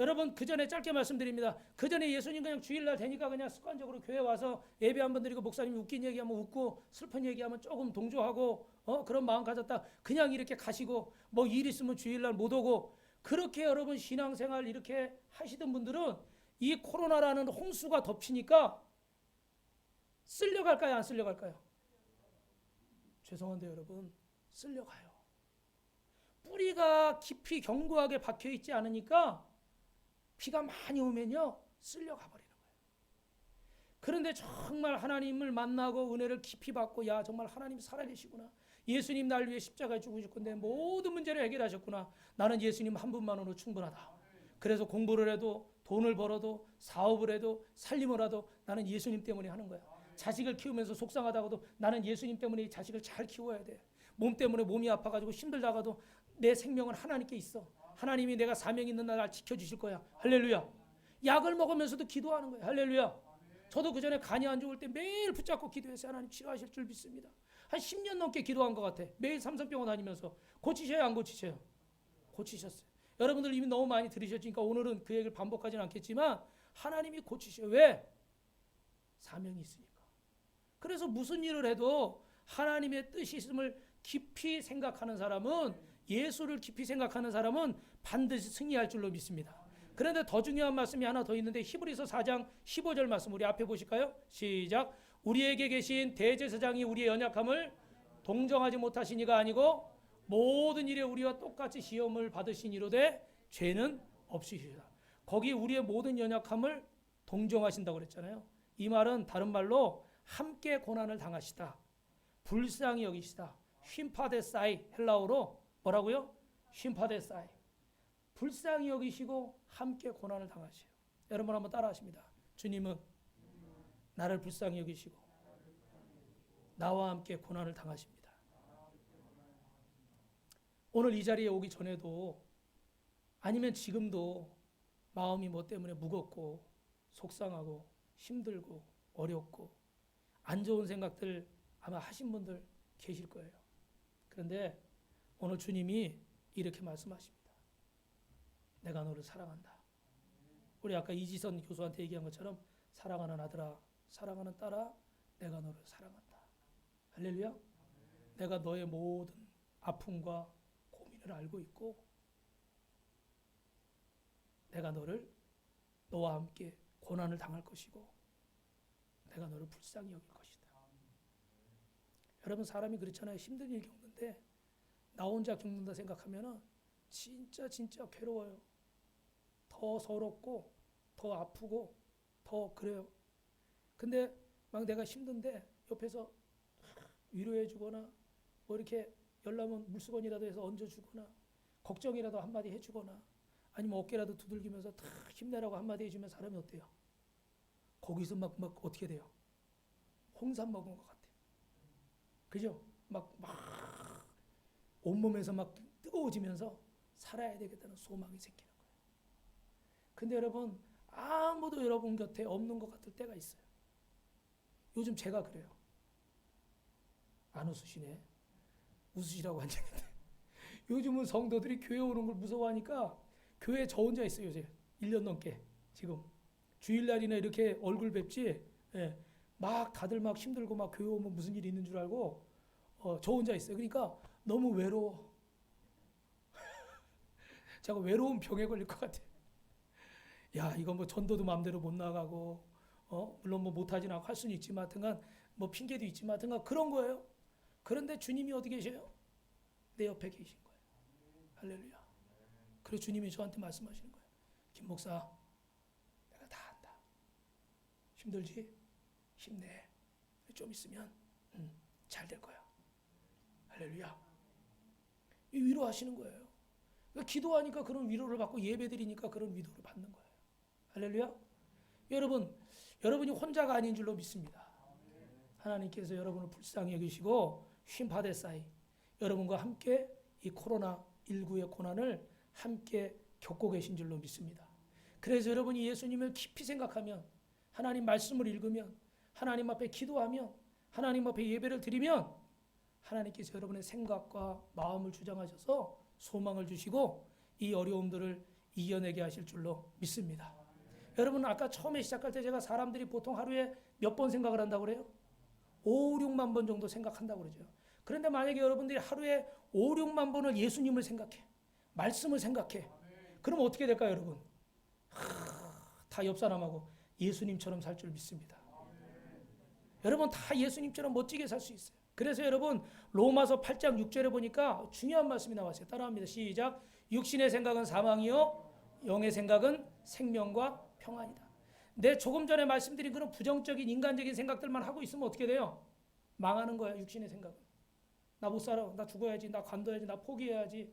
S1: 여러분 그 전에 짧게 말씀드립니다. 그 전에 예수님 그냥 주일날 되니까 그냥 습관적으로 교회 와서 예배 한번 드리고 목사님이 웃긴 얘기하면 웃고 슬픈 얘기하면 조금 동조하고 그런 마음 가졌다. 그냥 이렇게 가시고 뭐 일 있으면 주일날 못 오고 그렇게 여러분 신앙생활 이렇게 하시던 분들은 이 코로나라는 홍수가 덮치니까 쓸려갈까요? 안 쓸려갈까요? 죄송한데 여러분 쓸려가요. 뿌리가 깊이 견고하게 박혀있지 않으니까 비가 많이 오면요 쓸려가 버리는 거예요. 그런데 정말 하나님을 만나고 은혜를 깊이 받고 야 정말 하나님 살아계시구나. 예수님 날 위해 십자가에 죽으셨건데 모든 문제를 해결하셨구나. 나는 예수님 한 분만으로 충분하다. 그래서 공부를 해도 돈을 벌어도 사업을 해도 살림을 하도 나는 예수님 때문에 하는 거야. 자식을 키우면서 속상하다고도 나는 예수님 때문에 이 자식을 잘 키워야 돼. 몸 때문에 몸이 아파가지고 힘들다가도 내 생명은 하나님께 있어. 하나님이 내가 사명 있는 날 지켜주실 거야. 할렐루야. 약을 먹으면서도 기도하는 거야. 할렐루야. 저도 그 전에 간이 안 좋을 때 매일 붙잡고 기도해서 하나님 치료하실 줄 믿습니다. 한 10년 넘게 기도한 것 같아. 매일 삼성병원 다니면서. 고치셔요 안 고치셔요? 고치셨어요. 여러분들 이미 너무 많이 들으셨으니까 오늘은 그 얘기를 반복하지는 않겠지만 하나님이 고치셔요. 왜? 사명이 있으니까. 그래서 무슨 일을 해도 하나님의 뜻이 있음을 깊이 생각하는 사람은, 예수를 깊이 생각하는 사람은 반드시 승리할 줄로 믿습니다. 그런데 더 중요한 말씀이 하나 더 있는데 히브리서 4장 15절 말씀 우리 앞에 보실까요? 시작. 우리에게 계신 대제사장이 우리의 연약함을 동정하지 못하신 이가 아니고 모든 일에 우리와 똑같이 시험을 받으신 이로되 죄는 없으시다. 거기 우리의 모든 연약함을 동정하신다고 그랬잖아요. 이 말은 다른 말로 함께 고난을 당하시다, 불쌍히 여기시다, 쉼파데사이, 헬라어로 뭐라고요? 쉼파데사이, 불쌍히 여기시고 함께 고난을 당하시요. 여러분 한번 따라하십니다. 주님은 나를 불쌍히 여기시고 나와 함께 고난을 당하십니다. 오늘 이 자리에 오기 전에도 아니면 지금도 마음이 뭐 때문에 무겁고 속상하고 힘들고 어렵고 안 좋은 생각들 아마 하신 분들 계실 거예요. 그런데 오늘 주님이 이렇게 말씀하십니다. 내가 너를 사랑한다. 우리 아까 이지선 교수한테 얘기한 것처럼 사랑하는 아들아, 사랑하는 딸아, 내가 너를 사랑한다. 할렐루야. 내가 너의 모든 아픔과 고민을 알고 있고 내가 너와 함께 고난을 당할 것이고 내가 너를 불쌍히 여길 것이다. 여러분 사람이 그렇잖아요. 힘든 일 겪는데 나 혼자 겪는다 생각하면은 진짜 괴로워요. 더 서럽고 더 아프고 더 그래요. 근데 막 내가 힘든데 옆에서 위로해 주거나 뭐 이렇게 열나면 물수건이라도 해서 얹어주거나 걱정이라도 한마디 해주거나 아니면 어깨라도 두들기면서 다 힘내라고 한마디 해주면 사람이 어때요? 거기서 막 어떻게 돼요? 홍삼 먹은 것 같아요. 그죠? 막 온몸에서 막 뜨거워지면서 살아야 되겠다는 소망이 생기는 거예요. 근데 여러분 아무도 여러분 곁에 없는 것 같을 때가 있어요. 요즘 제가 그래요. 안 웃으시네. 웃으시라고 한 적인데. 요즘은 성도들이 교회 오는 걸 무서워하니까 교회에 저 혼자 있어요. 요새 1년 넘게 지금. 주일날이나 이렇게 얼굴 뵙지. 예. 막 다들 막 힘들고 막 교회 오면 무슨 일이 있는 줄 알고 저 혼자 있어요. 그러니까 너무 외로워. 제가 외로운 병에 걸릴 것 같아요. 야, 이거 뭐 전도도 마음대로 못 나가고 물론 뭐 못하진 않고 할 수는 있지만 하여튼간 뭐 핑계도 있지만 하여튼간 그런 거예요. 그런데 주님이 어디 계세요? 내 옆에 계신 거예요. 할렐루야. 그래서 주님이 저한테 말씀하시는 거예요. 김 목사, 내가 다 한다. 힘들지? 힘내. 좀 있으면 잘 될 거야. 할렐루야. 위로하시는 거예요. 그러니까 기도하니까 그런 위로를 받고 예배드리니까 그런 위로를 받는 거예요. 할렐루야. 여러분이 혼자가 아닌 줄로 믿습니다. 하나님께서 여러분을 불쌍히 여기시고 쉼파데사이, 여러분과 함께 이 코로나19의 고난을 함께 겪고 계신 줄로 믿습니다. 그래서 여러분이 예수님을 깊이 생각하면, 하나님 말씀을 읽으면, 하나님 앞에 기도하면, 하나님 앞에 예배를 드리면 하나님께서 여러분의 생각과 마음을 주장하셔서 소망을 주시고 이 어려움들을 이겨내게 하실 줄로 믿습니다. 여러분 아까 처음에 시작할 때 제가 사람들이 보통 하루에 몇 번 생각을 한다고 그래요? 5, 6만 번 정도 생각한다고 그러죠. 그런데 만약에 여러분들이 하루에 5, 6만 번을 예수님을 생각해, 말씀을 생각해, 그럼 어떻게 될까요, 여러분? 다 옆 사람하고 예수님처럼 살 줄 믿습니다. 여러분 다 예수님처럼 멋지게 살 수 있어요. 그래서 여러분 로마서 8장 6절에 보니까 중요한 말씀이 나왔어요. 따라합니다. 시작. 육신의 생각은 사망이요 영의 생각은 생명과 평안이다. 내 조금 전에 말씀드린 그런 부정적인 인간적인 생각들만 하고 있으면 어떻게 돼요? 망하는 거야. 육신의 생각은. 나 못 살아. 나 죽어야지. 나 관둬야지. 나 포기해야지.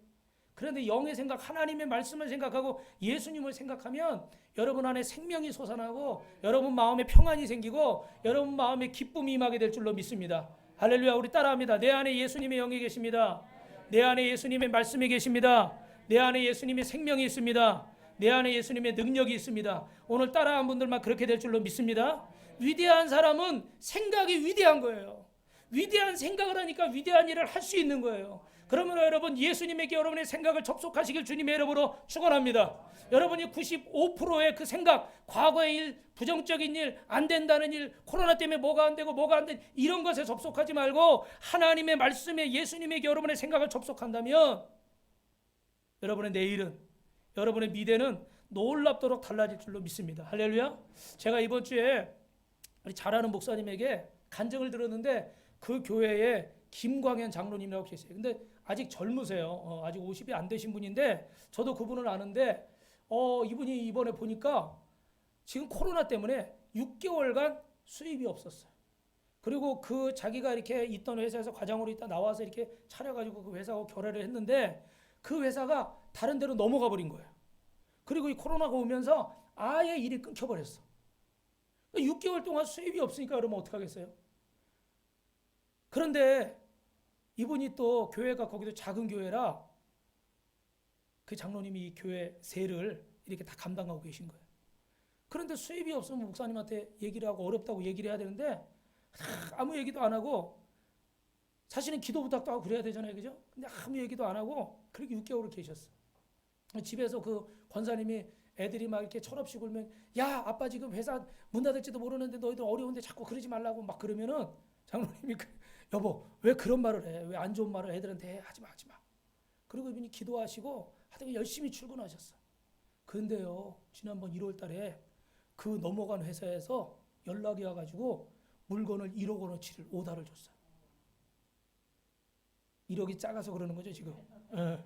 S1: 그런데 영의 생각, 하나님의 말씀을 생각하고 예수님을 생각하면 여러분 안에 생명이 솟아나고 여러분 마음에 평안이 생기고 여러분 마음에 기쁨이 임하게 될 줄로 믿습니다. 할렐루야. 우리 따라합니다. 내 안에 예수님의 영이 계십니다. 내 안에 예수님의 말씀이 계십니다. 내 안에 예수님의 생명이 있습니다. 내 안에 예수님의 능력이 있습니다. 오늘 따라한 분들만 그렇게 될 줄로 믿습니다. 위대한 사람은 생각이 위대한 거예요. 위대한 생각을 하니까 위대한 일을 할 수 있는 거예요. 그러면 여러분 예수님에게 여러분의 생각을 접속하시길 주님의 이름으로 축원합니다. 여러분이 95%의 그 생각, 과거의 일, 부정적인 일, 안 된다는 일, 코로나 때문에 뭐가 안 되고 뭐가 안 된 이런 것에 접속하지 말고 하나님의 말씀에 예수님에게 여러분의 생각을 접속한다면 여러분의 내일은, 여러분의 미래는 놀랍도록 달라질 줄로 믿습니다. 할렐루야. 제가 이번 주에 우리 잘 아는 목사님에게 간증을 들었는데 그 교회에 김광현 장로님이라고 계세요. 근데 아직 젊으세요. 아직 50이 안 되신 분인데 저도 그분을 아는데 이분이 이번에 보니까 지금 코로나 때문에 6개월간 수입이 없었어요. 그리고 그 자기가 이렇게 있던 회사에서 과장으로 있다 나와서 이렇게 차려가지고 그 회사하고 결례를 했는데 그 회사가 다른 데로 넘어가 버린 거예요. 그리고 이 코로나가 오면서 아예 일이 끊겨버렸어. 6개월 동안 수입이 없으니까 그러면 어떡하겠어요? 그런데 이분이 또 교회가 거기도 작은 교회라 그 장로님이 이 교회 세를 이렇게 다 감당하고 계신 거예요. 그런데 수입이 없으면 목사님한테 얘기를 하고 어렵다고 얘기를 해야 되는데 아무 얘기도 안 하고 자신은 기도 부탁도 하고 그래야 되잖아요. 그죠? 근데 아무 얘기도 안 하고 그렇게 6개월을 계셨어. 집에서 그 권사님이 애들이 막 이렇게 철없이 굴면 야 아빠 지금 회사 문 닫을지도 모르는데 너희들 어려운데 자꾸 그러지 말라고 막 그러면은 장로님이 여보 왜 그런 말을 해? 왜 안 좋은 말을 애들한테 해? 하지 마. 그리고 이분이 기도하시고 하여튼 열심히 출근하셨어. 그런데요 지난번 1월 달에 그 넘어간 회사에서 연락이 와가지고 물건을 1억 원어치를 오다를 줬어요. 1억이 작아서 그러는 거죠 지금. 예.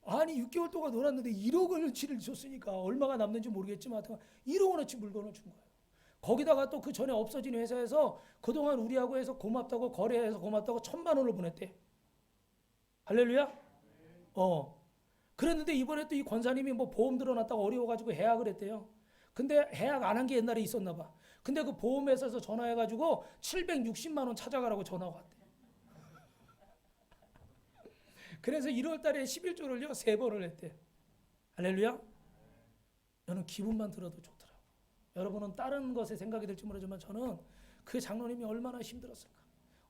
S1: 아니 6개월 동안 놀았는데 1억 원어치를 줬으니까 얼마가 남는지 모르겠지만 1억 원어치 물건을 준 거예요. 거기다가 또 그 전에 없어진 회사에서 그동안 우리하고 해서 고맙다고 거래해서 고맙다고 1,000만 원을 보냈대. 할렐루야. 그랬는데 이번에 또 이 권사님이 뭐 보험 들어놨다고 어려워가지고 해약을 했대요. 근데 해약 안 한 게 옛날에 있었나 봐. 근데 그 보험회사에서 전화해가지고 760만 원 찾아가라고 전화가 왔대. 그래서 1월 달에 11조를요 3번을 했대. 할렐루야. 저는 기분만 들어도 좋더라고. 여러분은 다른 것에 생각이 될지 모르지만 저는 그 장로님이 얼마나 힘들었을까.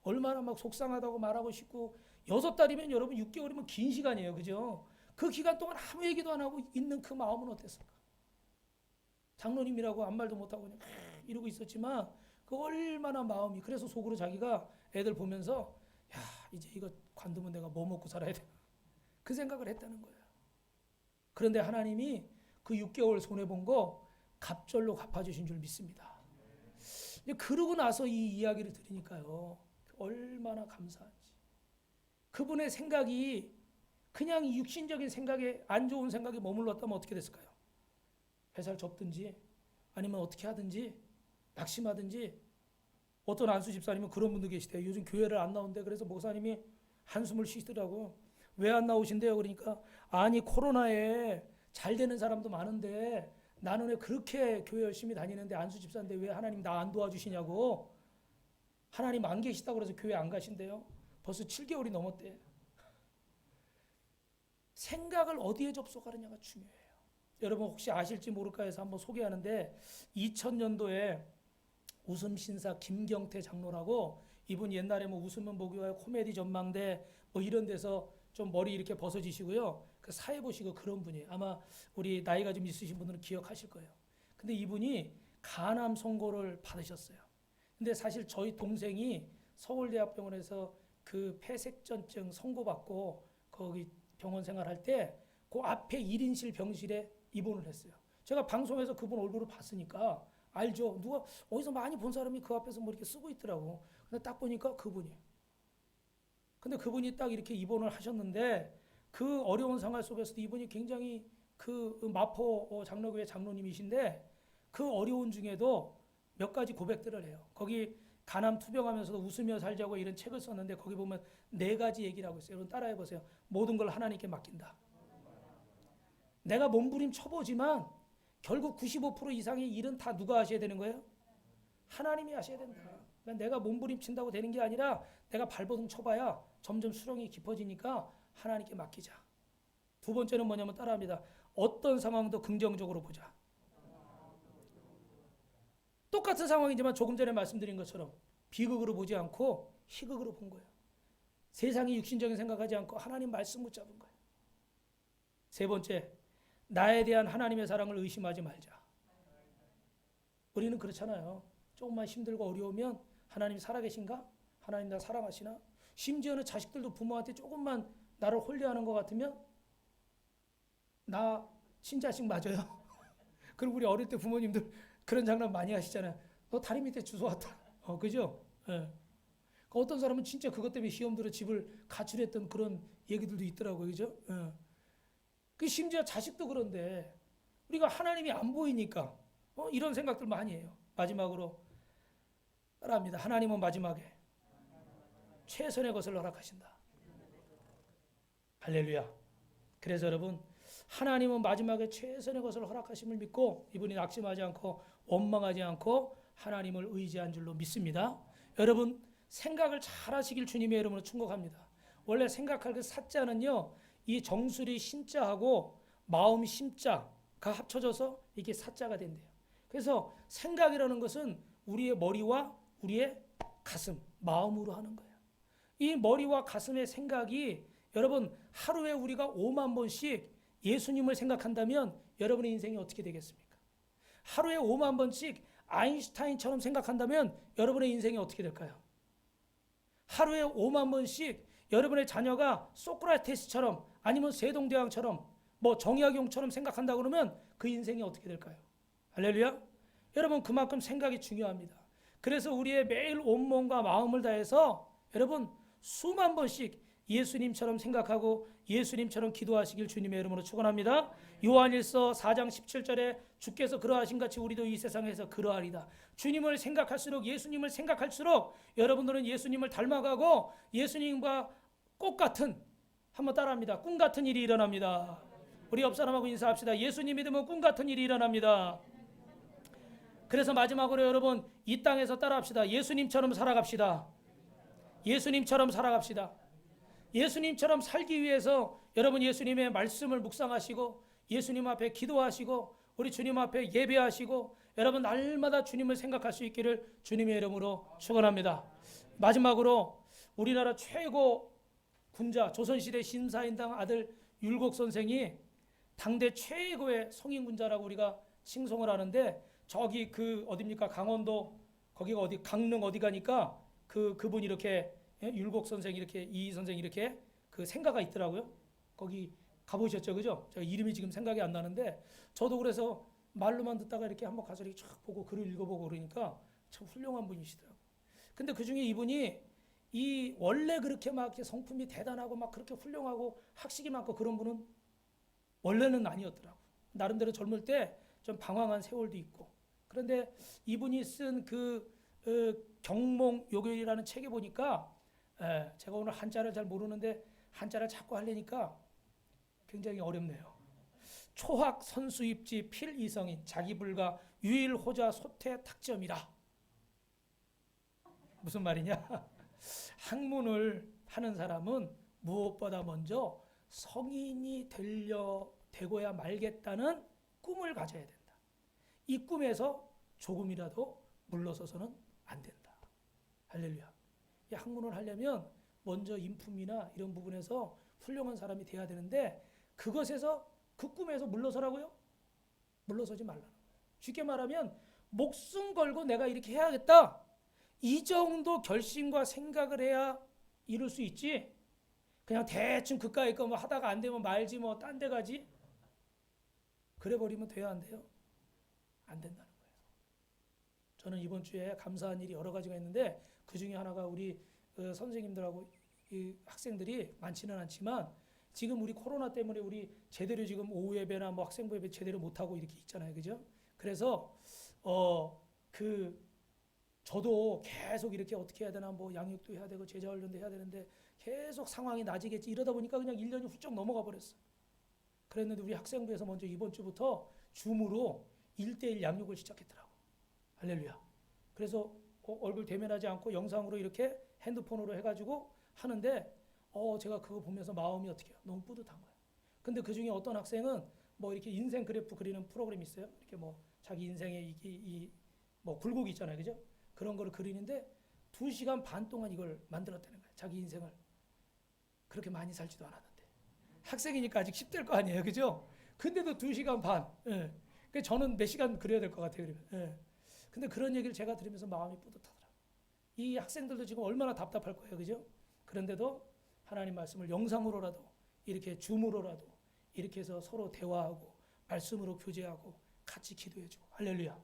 S1: 얼마나 막 속상하다고 말하고 싶고 6달이면 여러분 6개월이면 긴 시간이에요. 그죠? 그 기간 동안 아무 얘기도 안 하고 있는 그 마음은 어땠을까. 장로님이라고 아무 말도 못하고 그냥 이러고 있었지만 그 얼마나 마음이 그래서 속으로 자기가 애들 보면서 야 이제 이거 관두면 내가 뭐 먹고 살아야 돼. 그 생각을 했다는 거예요. 그런데 하나님이 그 6개월 손해본 거 갑절로 갚아주신 줄 믿습니다. 그러고 나서 이 이야기를 들으니까요. 얼마나 감사한지. 그분의 생각이 그냥 육신적인 생각에 안 좋은 생각에 머물렀다면 어떻게 됐을까요? 회사를 접든지 아니면 어떻게 하든지 낙심하든지 어떤 안수 집사님은 그런 분도 계시대요. 요즘 교회를 안 나온대. 그래서 목사님이 한숨을 쉬시더라고요. 왜 안 나오신대요? 그러니까 아니 코로나에 잘 되는 사람도 많은데 나는 왜 그렇게 교회 열심히 다니는데 안수 집사인데 왜 하나님 나 안 도와주시냐고. 하나님 안 계시다고 그래서 교회 안 가신대요. 벌써 7개월이 넘었대. 생각을 어디에 접속하느냐가 중요해요. 여러분 혹시 아실지 모를까 해서 한번 소개하는데 2000년도에 웃음신사 김경태 장로라고 이분 옛날에 뭐 웃으면 복이 와요 코미디 전망대 뭐 이런 데서 좀 머리 이렇게 벗어지시고요. 그 사회 보시고 그런 분이에요. 아마 우리 나이가 좀 있으신 분들은 기억하실 거예요. 근데 이분이 간암 선고를 받으셨어요. 근데 사실 저희 동생이 서울대학병원에서 그 폐색전증 선고받고 거기 병원 생활할 때 그 앞에 1인실 병실에 입원을 했어요. 제가 방송에서 그분 얼굴을 봤으니까 알죠. 누가 어디서 많이 본 사람이 그 앞에서 뭐 이렇게 쓰고 있더라고. 근데 딱 보니까 그분이에요. 근데 그분이 딱 이렇게 입원을 하셨는데 그 어려운 생활 속에서도 이분이 굉장히 그 마포 장로교회 장로님이신데 그 어려운 중에도 몇 가지 고백들을 해요. 거기 간암 투병하면서도 웃으며 살자고 이런 책을 썼는데 거기 보면 4가지 얘기를 하고 있어요. 여러분 따라해 보세요. 모든 걸 하나님께 맡긴다. 내가 몸부림 쳐보지만 결국 95% 이상의 일은 다 누가 하셔야 되는 거예요? 하나님이 하셔야 된다. 그러니까 내가 몸부림친다고 되는 게 아니라 내가 발버둥 쳐봐야 점점 수렁이 깊어지니까 하나님께 맡기자. 2번째는 뭐냐면 따라합니다. 어떤 상황도 긍정적으로 보자. 똑같은 상황이지만 조금 전에 말씀드린 것처럼 비극으로 보지 않고 희극으로 본 거예요. 세상이 육신적인 생각하지 않고 하나님 말씀 붙잡은 거예요. 3번째, 나에 대한 하나님의 사랑을 의심하지 말자. 우리는 그렇잖아요. 조금만 힘들고 어려우면 하나님 살아계신가? 하나님 나 사랑하시나? 심지어는 자식들도 부모한테 조금만 나를 홀려하는 것 같으면 나 친자식 맞아요. 그리고 우리 어릴 때 부모님들 그런 장난 많이 하시잖아요. 너 다리 밑에 주워 왔다. 그죠? 예. 어떤 사람은 진짜 그것 때문에 시험 들어 집을 가출했던 그런 얘기들도 있더라고요. 그죠? 예. 그 심지어 자식도 그런데 우리가 하나님이 안 보이니까 이런 생각들 많이 해요. 마지막으로 따라합니다. 하나님은 마지막에 최선의 것을 허락하신다. 할렐루야. 그래서 여러분 하나님은 마지막에 최선의 것을 허락하심을 믿고 이분이 낙심하지 않고 원망하지 않고 하나님을 의지한 줄로 믿습니다. 여러분 생각을 잘 하시길 주님의 이름으로 축복합니다. 원래 생각할 그 사자는요, 이 정수리 신자하고 마음 심자가 합쳐져서 이게 사자가 된대요. 그래서 생각이라는 것은 우리의 머리와 우리의 가슴, 마음으로 하는 거예요. 이 머리와 가슴의 생각이 여러분 하루에 우리가 5만 번씩 예수님을 생각한다면 여러분의 인생이 어떻게 되겠습니까? 하루에 5만 번씩 아인슈타인처럼 생각한다면 여러분의 인생이 어떻게 될까요? 하루에 5만 번씩 여러분의 자녀가 소크라테스처럼 아니면 세동대왕처럼 뭐 정약용처럼 생각한다 그러면 그 인생이 어떻게 될까요? 할렐루야. 여러분 그만큼 생각이 중요합니다. 그래서 우리의 매일 온몸과 마음을 다해서 여러분 수만 번씩 예수님처럼 생각하고 예수님처럼 기도하시길 주님의 이름으로 축원합니다. 요한일서 4장 17절에 주께서 그러하신 같이 우리도 이 세상에서 그러하리다. 주님을 생각할수록 예수님을 생각할수록 여러분들은 예수님을 닮아가고 예수님과 꽃 같은 한번 따라합니다. 꿈 같은 일이 일어납니다. 우리 옆 사람하고 인사합시다. 예수님 믿으면 꿈 같은 일이 일어납니다. 그래서 마지막으로 여러분 이 땅에서 따라합시다. 예수님처럼 살아갑시다. 예수님처럼 살아갑시다. 예수님처럼 살기 위해서 여러분 예수님의 말씀을 묵상하시고 예수님 앞에 기도하시고 우리 주님 앞에 예배하시고 여러분 날마다 주님을 생각할 수 있기를 주님의 이름으로 축원합니다. 마지막으로 우리나라 최고 군자 조선시대 신사임당 아들 율곡 선생이 당대 최고의 성인군자라고 우리가 칭송을 하는데 저기 그 어디입니까? 강원도 거기가 어디 강릉 어디 가니까 그분 이렇게 율곡 선생 이렇게 이 선생 이렇게 그 생가가 있더라고요. 거기 가보셨죠, 그죠? 제가 이름이 지금 생각이 안 나는데 저도 그래서 말로만 듣다가 이렇게 한번 가서 이렇게 쫙 보고 글을 읽어보고 그러니까 참 훌륭한 분이시더라고요. 근데 그 중에 이분이 이 원래 그렇게 막 성품이 대단하고 막 그렇게 훌륭하고 학식이 많고 그런 분은 원래는 아니었더라고요. 나름대로 젊을 때 좀 방황한 세월도 있고. 그런데 이분이 쓴 그 경몽 요괴이라는 책에 보니까 제가 오늘 한자를 잘 모르는데 한자를 자꾸 하려니까 굉장히 어렵네요. 초학 선수입지 필이성인 자기불가 유일호자 소태 탁점이라. 무슨 말이냐? 학문을 하는 사람은 무엇보다 먼저 성인이 되고야 말겠다는 꿈을 가져야 된다. 이 꿈에서 조금이라도 물러서서는 안 된다. 할렐루야. 이 학문을 하려면 먼저 인품이나 이런 부분에서 훌륭한 사람이 돼야 되는데 그것에서 그 꿈에서 물러서라고요? 물러서지 말라는 거예요. 쉽게 말하면 목숨 걸고 내가 이렇게 해야겠다. 이 정도 결심과 생각을 해야 이룰 수 있지. 그냥 대충 그까이 거 뭐 하다가 안 되면 말지 뭐 딴 데 가지. 그래 버리면 돼요, 안 돼요? 안 된다는 거예요. 저는 이번 주에 감사한 일이 여러 가지가 있는데 그 중에 하나가 우리 선생님들하고 이 학생들이 많지는 않지만 지금 우리 코로나 때문에 우리 제대로 지금 오후 예배나 뭐 학생부 예배 제대로 못 하고 이렇게 있잖아요, 그죠? 그래서 저도 계속 이렇게 어떻게 해야 되나 뭐 양육도 해야 되고 제자 훈련도 해야 되는데 계속 상황이 나아지겠지 이러다 보니까 그냥 1년이 훌쩍 넘어가 버렸어. 그랬는데 우리 학생부에서 먼저 이번 주부터 줌으로 1대1 양육을 시작했더라고. 할렐루야. 그래서 얼굴 대면하지 않고 영상으로 이렇게 핸드폰으로 해가지고 하는데 제가 그거 보면서 마음이 어떻게 해요? 너무 뿌듯한 거예요. 근데 그 중에 어떤 학생은 뭐 이렇게 인생 그래프 그리는 프로그램이 있어요. 이렇게 뭐 자기 인생의 뭐 굴곡이 있잖아요, 그죠? 그런 거를 그리는데 2시간 반 동안 이걸 만들었다는 거예요. 자기 인생을. 그렇게 많이 살지도 않았는데. 학생이니까 아직 10대일 거 아니에요, 그죠? 근데도 2시간 반. 예. 그러니까 저는 몇 시간 그려야 될 것 같아요, 그러면. 예. 근데 그런 얘기를 제가 들으면서 마음이 뿌듯하더라고요. 이 학생들도 지금 얼마나 답답할 거예요, 그죠? 그런데도 하나님 말씀을 영상으로라도 이렇게 줌으로라도 이렇게 해서 서로 대화하고 말씀으로 교제하고 같이 기도해주고 할렐루야.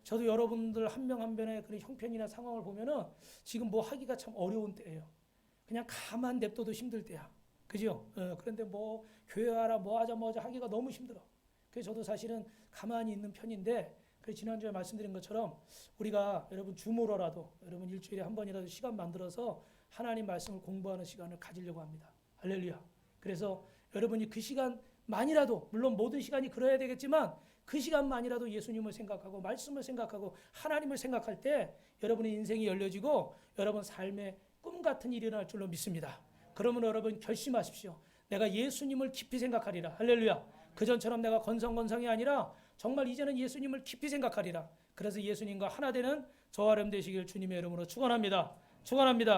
S1: 저도 여러분들 한 명 한 명의 그런 형편이나 상황을 보면은 지금 뭐 하기가 참 어려운 때예요. 그냥 가만 냅둬도 힘들 때야. 그죠? 그런데 뭐 교회하라 뭐 하자 하기가 너무 힘들어. 그래서 저도 사실은 가만히 있는 편인데 그래서 지난주에 말씀드린 것처럼 우리가 여러분 줌으로라도 여러분 일주일에 한 번이라도 시간 만들어서 하나님 말씀을 공부하는 시간을 가지려고 합니다. 할렐루야. 그래서 여러분이 그 시간만이라도 물론 모든 시간이 그래야 되겠지만 그 시간만이라도 예수님을 생각하고 말씀을 생각하고 하나님을 생각할 때 여러분의 인생이 열려지고 여러분 삶의 꿈 같은 일이 일어날 줄로 믿습니다. 그러면 여러분 결심하십시오. 내가 예수님을 깊이 생각하리라. 할렐루야. 그전처럼 내가 건성건성이 아니라 정말 이제는 예수님을 깊이 생각하리라. 그래서 예수님과 하나 되는 저와 여러분 되시길 주님의 이름으로 축원합니다. 축원합니다.